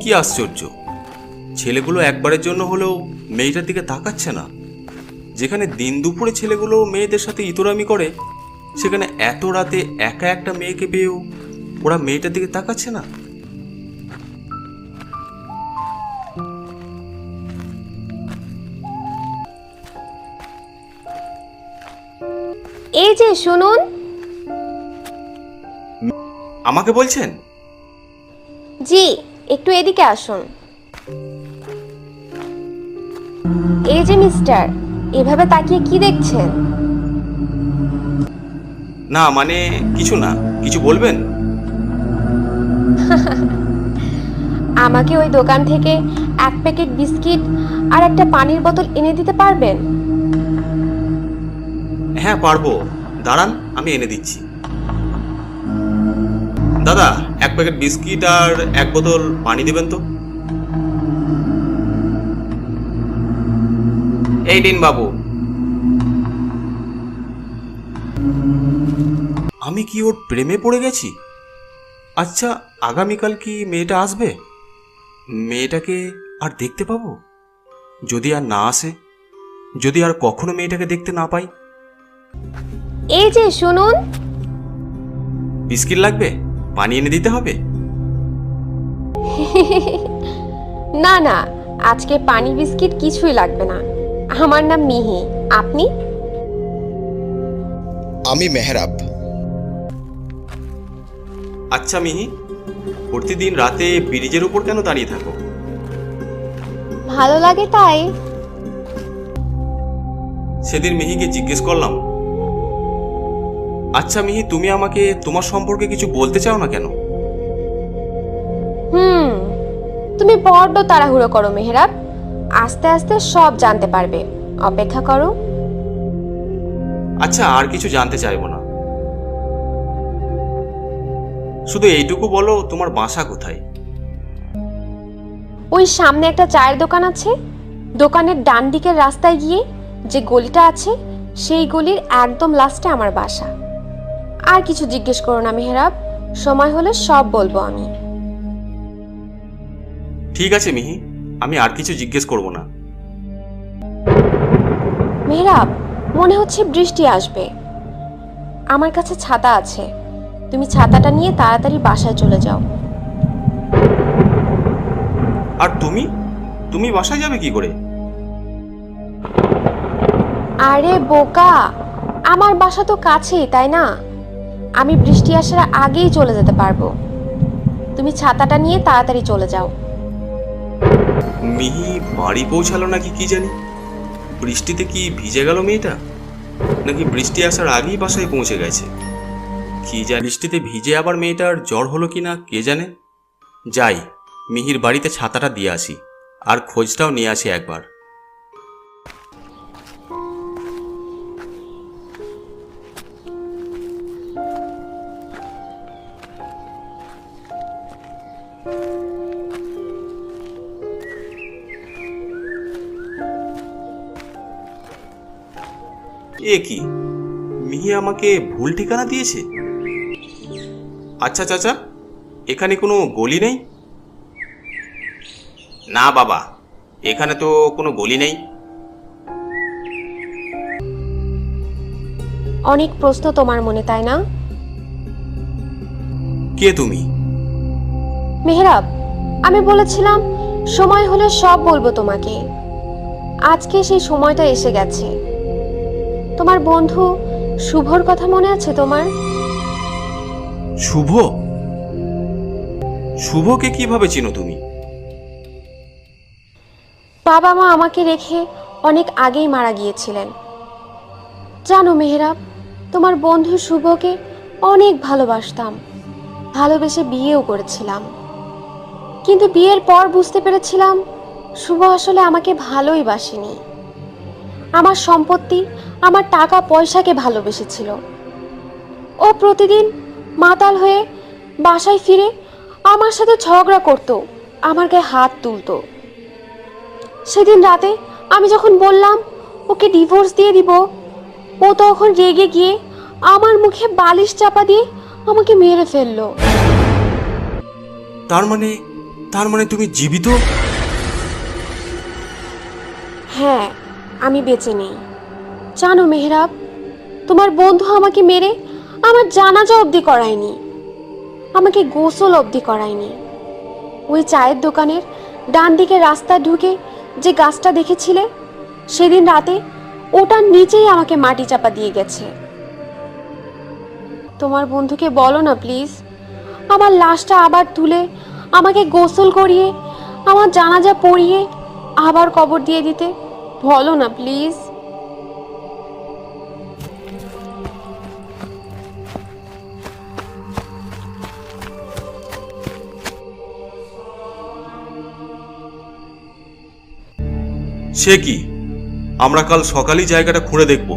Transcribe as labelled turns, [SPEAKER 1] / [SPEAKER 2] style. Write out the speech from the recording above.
[SPEAKER 1] কি আশ্চর্য, ছেলেগুলো একবারের জন্য হলেও মেয়েটার দিকে তাকাচ্ছে না। যেখানে দিন দুপুরে ছেলেগুলো মেয়েদের সাথে ইতরামি করে, সেখানে এত রাতে একা একটা মেয়েকে পেয়েও ওরা মেয়েটার দিকে তাকাচ্ছে না।
[SPEAKER 2] এই যে শুনুন।
[SPEAKER 1] আমাকে বলছেন?
[SPEAKER 2] জি, একটু এদিকে আসুন। এই যে মিস্টার, এভাবে তাকিয়ে কি দেখছেন?
[SPEAKER 1] না মানে কিছু না, কিছু বলবেন?
[SPEAKER 2] আমাকে ওই দোকান থেকে এক প্যাকেট বিস্কিট আর একটা পানির বোতল এনে দিতে পারবেন?
[SPEAKER 1] হ্যাঁ পারবো, দাঁড়ান আমি এনে দিচ্ছি। দাদা, এক প্যাকেট বিস্কিট আর এক বোতল পানি দেবেন তো। এই দিন বাবু। আমি কি ওর প্রেমে পড়ে গেছি? আচ্ছা, আগামীকাল কি মেয়েটা আসবে? মেয়েটাকে আর দেখতে পাবো? যদি আর না আসে, যদি আর কখনো মেয়েটাকে দেখতে না পাই?
[SPEAKER 2] এই যে শুনুন।
[SPEAKER 1] বিস্কিট লাগবে? পানি এনে দিতে হবে?
[SPEAKER 2] না না, আজকে পানি বিস্কিট কিছুই লাগবে না। আমার নাম মিহি, আপনি?
[SPEAKER 3] আমি মেহরাব।
[SPEAKER 1] আচ্ছা মিহি, প্রতিদিন রাতে ব্রিজের উপর কেন দাঁড়িয়ে থাকো?
[SPEAKER 2] ভালো লাগে তাই।
[SPEAKER 1] সেদিন মিহিকে জিজ্ঞেস করলাম। আচ্ছা মিহি, তুমি আমাকে তোমার সম্পর্কে কিছু বলতে চাও না কেন?
[SPEAKER 2] তুমি বড্ড তাড়াহুড়ো করো মেহরাব, আস্তে আস্তে সব জানতে পারবে, অপেক্ষা করো।
[SPEAKER 1] আচ্ছা, আর কিছু জানতে চাইবো না, শুধু এইটুকু বলো তোমার বাসা কোথায়?
[SPEAKER 2] ওই সামনে একটা চায়ের দোকান আছে, দোকানের ডান দিকের রাস্তায় গিয়ে যে গলিটা আছে, সেই গলির একদম লাস্টে আমার বাসা। আর কিছু জিজ্ঞেস করো না মেহরাব, সময় হলে সব বলবো আমি।
[SPEAKER 1] ঠিক আছে মিহি, আমি আর কিছু জিজ্ঞেস করব না।
[SPEAKER 2] মেহরাব, মনে হচ্ছে বৃষ্টি আসবে। আমার কাছে ছাতা আছে, তুমি ছাতাটা নিয়ে তাড়াতাড়ি বাসায় চলে যাও।
[SPEAKER 1] আর তুমি তুমি বাসায় যাবে কি করে?
[SPEAKER 2] আরে বোকা, আমার বাসা তো কাছেই, তাই না? আমি বৃষ্টি আসার আগেই চলে যেতে পারবো। তুমি ছাতাটা নিয়ে তাড়াতাড়ি চলে যাও।
[SPEAKER 1] মিহি বাড়ি পৌঁছালো নাকি কি জানি। বৃষ্টিতে কি ভিজে গেল মেয়েটা, নাকি বৃষ্টি আসার আগেই বাসায় পৌঁছে গেছে? কি জানি, বৃষ্টিতে ভিজে আবার মেয়েটার জ্বর হলো কিনা কে জানে। যাই, মিহির বাড়িতে ছাতাটা দিয়ে আসি, আর খোঁজটাও নিয়ে আসি একবার। এ কি, মিহি আমাকে ভুল ঠিকানা দিয়েছে। আচ্ছা চাচা, এখানে কোনো গলি নেই? না বাবা, এখানে তো কোনো গলি নেই।
[SPEAKER 2] অনেক প্রশ্ন তোমার মনে, তাই না?
[SPEAKER 1] কে তুমি?
[SPEAKER 2] মেহরাব, আমি বলেছিলাম সময় হলে সব বলবো তোমাকে। আজকে সেই সময়টা এসে গেছে। তোমার বন্ধু শুভর কথা মনে আছে তোমার?
[SPEAKER 1] শুভ? শুভকে কিভাবে চিনো তুমি?
[SPEAKER 2] বাবা মা আমাকে রেখে অনেক আগেই মারা গিয়েছিলেন। জানো মেহরাব, তোমার বন্ধু শুভকে অনেক ভালোবাসতাম, ভালোবেসে বিয়েও করেছিলাম। কিন্তু বিয়ের পর বুঝতে পেরেছিলাম শুভ আসলে আমাকে ভালোই বাসেনি। আমার সম্পত্তি, আমার টাকা পয়সাকে ভালোবেসেছিল। ও প্রতিদিন মাতাল হয়ে বাসায় ফিরে আমার সাথে ঝগড়া করত, আমার গায়ে হাত তুলতো। সেদিন রাতে আমি যখন বললাম ওকে ডিভোর্স দিয়ে দিব, ও তখন রেগে গিয়ে আমার মুখে বালিশ চাপা দিয়ে আমাকে মেরে ফেললো।
[SPEAKER 1] তার মানে তার মানে তুমি জীবিত?
[SPEAKER 2] হ্যাঁ, আমি বেঁচে নেই। জানো মেহরাব, তোমার বন্ধু আমাকে মেরে আমার জানাজা অবধি করায়নি, আমাকে গোসল অবধি করায়নি। ওই চায়ের দোকানের ডান দিকে রাস্তা ঢুকে যে গাছটা দেখেছিলে, সেদিন রাতে ওটার নিচেই আমাকে মাটি চাপা দিয়ে গেছে। তোমার বন্ধুকে বলো না প্লিজ, আমার লাশটা আবার তুলে আমাকে গোসল করিয়ে আমার জানাজা পড়িয়ে আবার কবর দিয়ে দিতে বলো না প্লিজ।
[SPEAKER 1] সে কি, আমরা কাল সকালেই জায়গাটা খুঁড়ে দেখব।